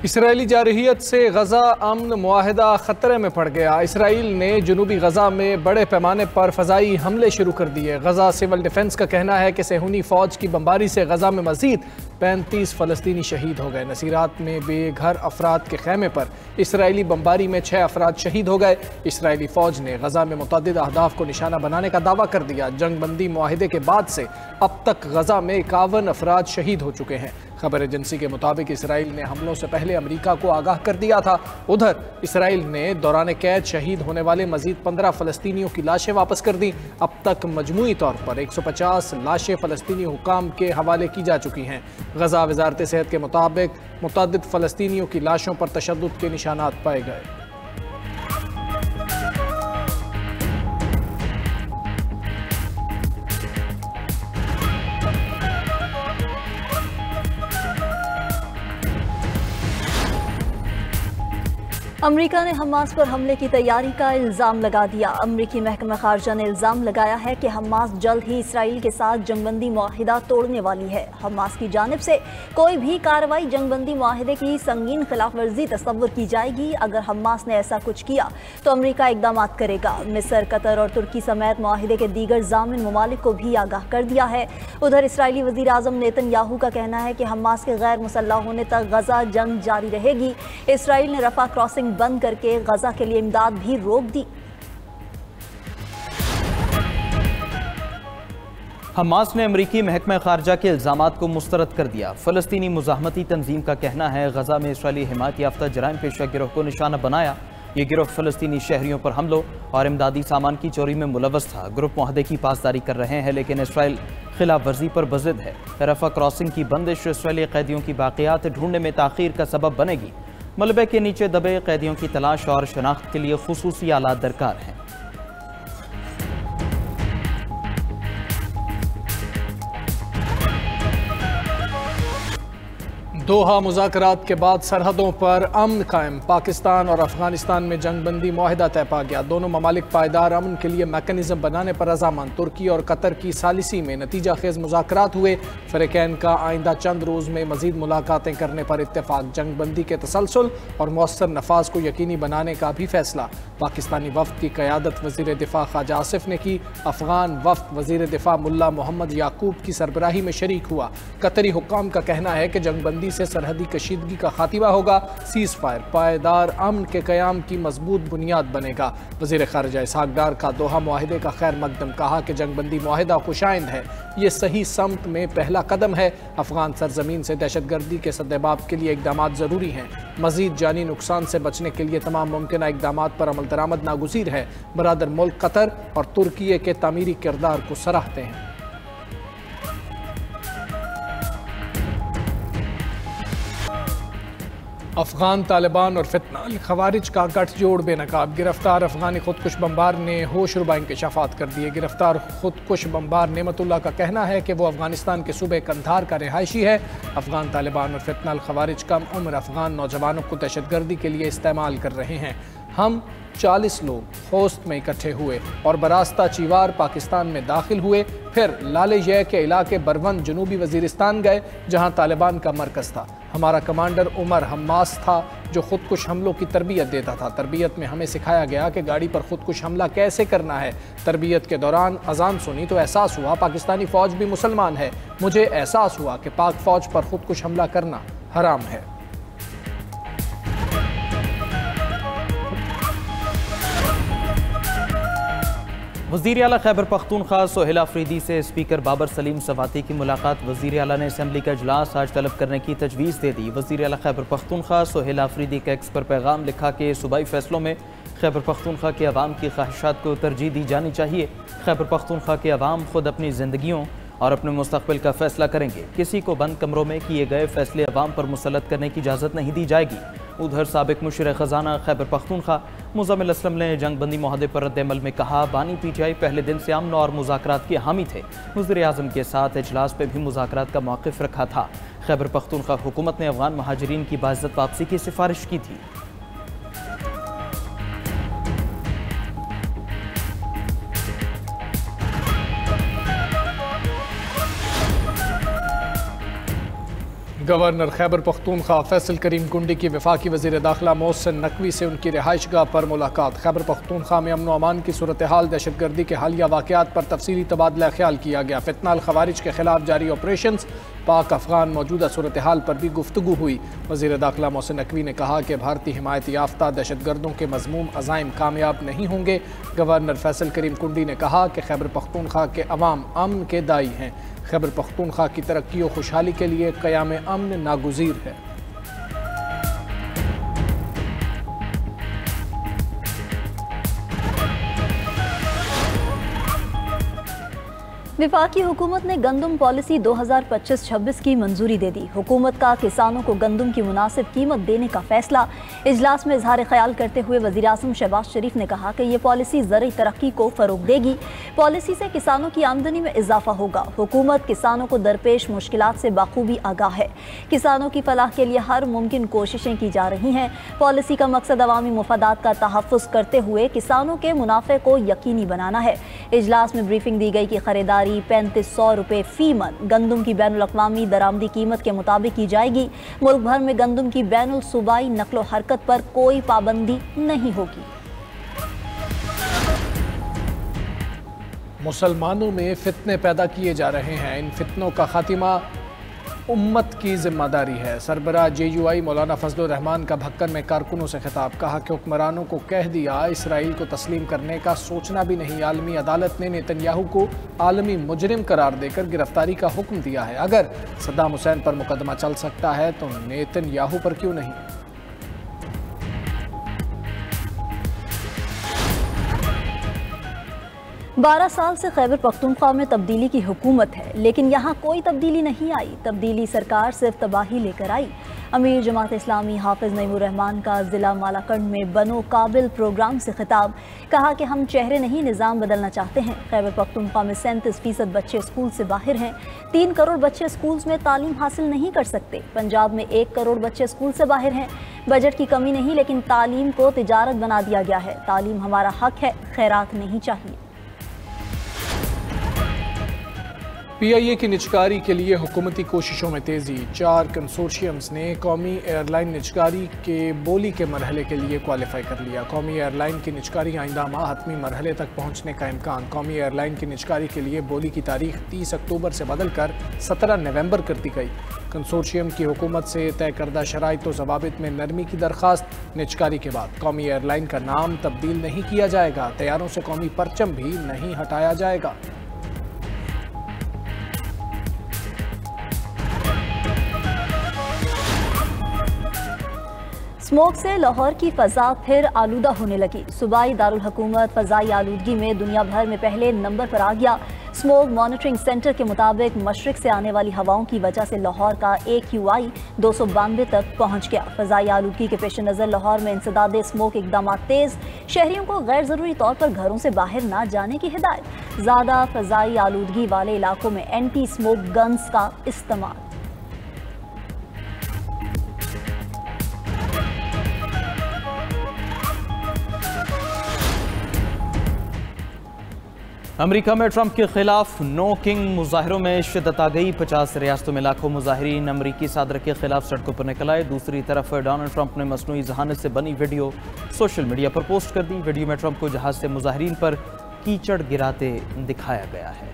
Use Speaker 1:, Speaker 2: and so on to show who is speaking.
Speaker 1: Israeli जारहियत से गजा अमन मुआहदा खतरे में पड़ गया। इसराइल ने जनूबी गजा में बड़े पैमाने पर फ़ज़ाई हमले शुरू कर दिए। गजा सिविल डिफेंस का कहना है कि सेहूनी फ़ौज की बमबारी से गजा में मज़ीद 35 फ़लस्तीनी शहीद हो गए। नसीरात में बेघर अफराद के खैमे पर इसराइली बमबारी में 6 अफराद शहीद हो गए। इसराइली फ़ौज ने गजा में मुतअद्दिद अहदाफ को निशाना बनाने का दावा कर दिया। जंग बंदी मुआहिदे के बाद से अब तक गजा में 51 अफराद शहीद हो चुके हैं। खबर एजेंसी के मुताबिक इसराइल ने हमलों से पहले अमेरिका को आगाह कर दिया था। उधर इसराइल ने दौरान कैद शहीद होने वाले मजीद 15 फ़लस्तीनियों की लाशें वापस कर दी। अब तक मजमूई तौर पर 150 लाशें फ़लस्तीनी हुकाम के हवाले की जा चुकी हैं। गजा वजारत सेहत के मुताबिक मुतअद्दिद फ़लस्तीनियों की लाशों पर तशद्दुद के निशानात पाए गए।
Speaker 2: अमरीका ने हमास पर हमले की तैयारी का इल्ज़ाम लगा दिया। अमरीकी महकमा खारजा ने इल्ज़ाम लगाया है कि हमास जल्द ही इसराइल के साथ जंगबंदी मुआहिदा तोड़ने वाली है। हमास की जानिब से कोई भी कार्रवाई जंगबंदी मुआहिदे की संगीन खिलाफ वर्जी तस्वुर की जाएगी। अगर हमास ने ऐसा कुछ किया तो अमरीका इकदाम करेगा। मिस्र, कतर और तुर्की समेत मुआहिदे के दीगर जामिन ममालिक को भी आगाह कर दिया है। उधर इसराइली वज़ीर आज़म नेतन्याहू का कहना है कि हमास के गैर मुसल्लह होने तक गजा जंग जारी रहेगी। इसराइल ने रफा क्रॉसिंग बंद करके गजा के लिए इमदाद भी रोक दी।
Speaker 3: हमास ने अमरीकी महकमा खारजा के इल्ज़ामात को मुस्तरद कर दिया। फ़लस्तीनी मुज़ाहमती तंजीम का कहना है गजा में इसराइली हिमायत याफ्ता जराइम पेशा गिरोह को निशाना बनाया। ये गिरोह फ़लस्तीनी शहरियों पर हमलों और इमदादी सामान की चोरी में मुलव्वस था। ग्रुप मुआहदे की पासदारी कर रहे हैं, लेकिन इसराइल खिलाफ वर्जी पर बज़िद है। रफा क्रॉसिंग की बंदिश इसराइली कैदियों की बाक़ियात ढूंढने में ताख़ीर का सबब बनेगी। मलबे के नीचे दबे कैदियों की तलाश और शनाख्त के लिए खुसूसी आलात दरकार हैं।
Speaker 1: दोहा मुज़ाकरात के बाद सरहदों पर अमन कायम। पाकिस्तान और अफगानिस्तान में जंगबंदी मुआहिदा तय पा गया। दोनों ममालिक पायदार अमन के लिए मैकेनिज्म बनाने पर रज़ामंद। तुर्की और कतर की सालिसी में नतीजा खेज मुज़ाकरात हुए। फ़रीक़ैन का आइंदा चंद रोज़ में मज़ीद मुलाकातें करने पर इत्तेफाक। जंगबंदी के तसलसल और मौसर नफाज को यकीनी बनाने का भी फैसला। पाकिस्तानी वफ़द की क़यादत वज़ीर दिफ़ा ख्वाजा आसिफ ने की। अफ़गान वफ़द वज़ीर दिफ़ा मुल्ला मोहम्मद याकूब की सरबराही में शरीक हुआ। कतरी हुक्काम का कहना है कि जंगबंदी से सरहदी कशीदगी का खात्मा होगा। सीज़ फायर पायदार अमन के क़याम की मजबूत बुनियाद बनेगा। वज़ीर ख़ारिजा इसहाक़ डार का दोहा मुआहिदे का खैर मकदम। कहा कि जंगबंदी मुआहिदा खुशाइंद है, ये सही समत में पहला कदम है। अफ़गान सरजमीन से दहशतगर्दी के सद्देबाब के लिए इक़दामात ज़रूरी हैं। मज़ीद जानी नुकसान से बचने के लिए तमाम मुमकिन इक़दामात पर अमल दरामद नागुज़ीर है। बरादर मुल्क कतर और तुर्की के तामीरी किरदार को सराहते हैं। अफगान तालिबान और फितना अल खवारिज का गठजोड़ बेनकाब। गिरफ्तार अफगानी खुदकुश बमबार ने होश रुबा इंकशाफात कर दिए। गिरफ्तार खुदकुश बमबार नेमतुल्लाह का कहना है कि वो अफगानिस्तान के सूबे कंधार का रिहायशी है। अफगान तालिबान और फितना अल खवारिज कम उम्र अफगान नौजवानों को दहशतगर्दी के लिए इस्तेमाल कर रहे हैं। हम 40 लोग होस्ट में इकट्ठे हुए और बरास्ता चीवार पाकिस्तान में दाखिल हुए। फिर लालेजय के इलाके बरवंद जनूबी वजीरिस्तान गए, जहां तालिबान का मरकज़ था। हमारा कमांडर उमर हम्मास था जो खुदकुश हमलों की तरबियत देता था। तरबियत में हमें सिखाया गया कि गाड़ी पर खुदकुश हमला कैसे करना है। तरबियत के दौरान अजान सुनी तो एहसास हुआ पाकिस्तानी फ़ौज भी मुसलमान है। मुझे एहसास हुआ कि पाक फ़ौज पर खुदकुश हमला करना हराम है।
Speaker 3: वज़ीर आला खैबर पख्तूनख्वा सोहेल आफरीदी से स्पीकर बाबर सलीम सवाती की मुलाकात। वज़ीर आला ने असम्बली का इजलास आज तलब करने की तजवीज़ दे दी। वज़ीर आला खैबर पख्तूनख्वा सोहेल आफरीदी के एक्स पर पैगाम लिखा कि सूबाई फैसलों में खैबर पख्तूनख्वा के अवाम की ख्वाहिशात को तरजीह दी जानी चाहिए। खैबर पख्तूनख्वा के अवाम खुद अपनी ज़िंदगियों और अपने मुस्तक़बिल का फैसला करेंगे। किसी को बंद कमरों में किए गए फैसले अवाम पर मुसल्लत करने की इजाज़त नहीं दी जाएगी। उधर साबिक मुशीर ख़जाना खैबर पख्तूनख्वा मुज़म्मिल असलम ने जंगबंदी मुआहदे पर रद्द-ए-अमल में कहा, बानी पीटीआई पहले दिन से अमन और मुज़ाकरात के हामी थे। वज़ीर आज़म के साथ इजलास पर भी मुज़ाकरात का मौक़िफ़ रखा था। खैबर पख्तूनख्वा हुकूमत ने अफ़गान महाजरीन की बाइज़्ज़त वापसी की सिफारिश की थी।
Speaker 1: गवर्नर खैबर पख्तूनख्वा फैसल करीम कुंडी की वफाकी वज़ीर दाखिला मोहसिन नकवी से उनकी रिहाइशगाह पर मुलाकात। खैबर पख्तूनख्वा में अमन व अमान की सूरत हाल, दहशतगर्दी के हालिया वाक़यात पर तफसीली तबादला ख्याल किया गया। फितना अल खवारिज के खिलाफ जारी ऑपरेशन, पाक अफगान मौजूदा सूरत हाल पर भी गुफ्तगू हुई। वज़ीर दाखिला मोहसिन नकवी ने कहा कि भारतीय हिमायत याफ्ता दहशतगर्दों के मज़मूम अज़ाइम कामयाब नहीं होंगे। गवर्नर फैसल करीम कुंडी ने कहा कि खैबर पख्तूनख्वा के अवाम अमन के दाई हैं। खैबर पख्तूनख्वा की तरक्की और खुशहाली के लिए क़याम अमन नागुज़ीर है।
Speaker 2: वफाकी हुकूमत ने गंदम पॉलिसी 2025-26 की मंजूरी दे दी। हुकूमत का किसानों को गंदम की मुनासिब कीमत देने का फैसला। इजलास में इजहार ख्याल करते हुए वज़ीर आज़म शहबाज शरीफ ने कहा कि ये पॉलिसी ज़रूरी तरक्की को फ़रोग देगी। पॉलिसी से किसानों की आमदनी में इजाफा होगा। हुकूमत किसानों को दरपेश मुश्किलात से बाखूबी आगाह है। किसानों की फलाह के लिए हर मुमकिन कोशिशें की जा रही हैं। पॉलिसी का मकसद अवामी मुफादात का तहफ़्फ़ुज़ करते हुए किसानों के मुनाफे को यकीनी बनाना है। इजलास में ब्रीफिंग दी गई कि खरीदारी 3500 रुपये फी मन गंदम की बैनुल अक़वामी दरामदी कीमत के मुताबिक की जाएगी। मुल्क भर में गंदम की बैनुल सूबाई नकलो हरकत पर कोई पाबंदी नहीं होगी।
Speaker 1: मुसलमानों में फितने पैदा किए जा रहे हैं, इन फितनों का खात्मा उम्मत की जिम्मेदारी है। सरबराह JUI मौलाना फजलुर रहमान का भक्कन में कारकुनों से खिताब। कहा कि हुक्मरानों को कह दिया इसराइल को तस्लीम करने का सोचना भी नहीं। आलमी अदालत ने नेतन्याहू को आलमी मुजरिम करार देकर गिरफ्तारी का हुक्म दिया है। अगर सद्दाम हुसैन पर मुकदमा चल सकता है तो नेतन्याहू पर क्यों नहीं।
Speaker 2: 12 साल से खैबर पख्तूनख्वा में तब्दीली की हुकूमत है, लेकिन यहाँ कोई तब्दीली नहीं आई। तब्दीली सरकार सिर्फ तबाही लेकर आई। अमीर जमात इस्लामी हाफिज नईमुर रहमान का ज़िला मालाकंड में बनो काबिल प्रोग्राम से खिताब। कहा कि हम चेहरे नहीं निज़ाम बदलना चाहते हैं। खैबर पख्तूनख्वा में 37% बच्चे स्कूल से बाहर हैं। 3 करोड़ बच्चे स्कूल में तालीम हासिल नहीं कर सकते। पंजाब में 1 करोड़ बच्चे स्कूल से बाहर हैं। बजट की कमी नहीं, लेकिन तालीम को तिजारत बना दिया गया है। तालीम हमारा हक है, खैरात नहीं चाहिए।
Speaker 1: PIA की निजकारी के लिए हुकूमती कोशिशों में तेज़ी। 4 कंसोर्शियम्स ने कौमी एयरलाइन निजकारी के बोली के मरहले के लिए क्वालिफाई कर लिया। कौमी एयरलाइन की निजकारी आइंदा माह हतमी मरहले तक पहुँचने का इम्कान। कौमी एयरलाइन की निजकारी के लिए बोली की तारीख 30 अक्टूबर से बदलकर 17 नवंबर कर दी गई। कंसोर्शियम की हुकूमत से तय करदा शराइत व ज़वाबित में नरमी की दरख्वास्त। निजकारी के बाद कौमी एयरलाइन का नाम तब्दील नहीं किया जाएगा। तैयारों से कौमी परचम भी नहीं हटाया जाएगा।
Speaker 2: स्मोक से लाहौर की फ़ज़ा फिर आलूदा होने लगी। सूबाई दारुल हुकूमत फ़ज़ाई आलूदगी में दुनिया भर में पहले नंबर पर आ गया। स्मोक मॉनिटरिंग सेंटर के मुताबिक मशरिक से आने वाली हवाओं की वजह से लाहौर का AQI 292 तक पहुँच गया। फ़ज़ाई आलूदगी के पेश नज़र लाहौर में इंसदादे स्मोक इक़दाम तेज़। शहरियों को गैर ज़रूरी तौर पर घरों से बाहर ना जाने की हिदायत। ज़्यादा फ़ज़ाई आलूदगी वाले इलाकों में एंटी स्मोक गन्स का इस्तेमाल।
Speaker 3: अमेरिका में ट्रंप के खिलाफ नो किंग मुजाहरों में शिद्दत आ गई। 50 रियासतों में लाखों मुजाहिरीन अमरीकी सदर के खिलाफ सड़कों पर निकल आए। दूसरी तरफ डोनाल्ड ट्रंप ने मसनूई जहानत से बनी वीडियो सोशल मीडिया पर पोस्ट कर दी। वीडियो में ट्रंप को जहाज से मुजाहिरीन पर कीचड़ गिराते दिखाया गया है।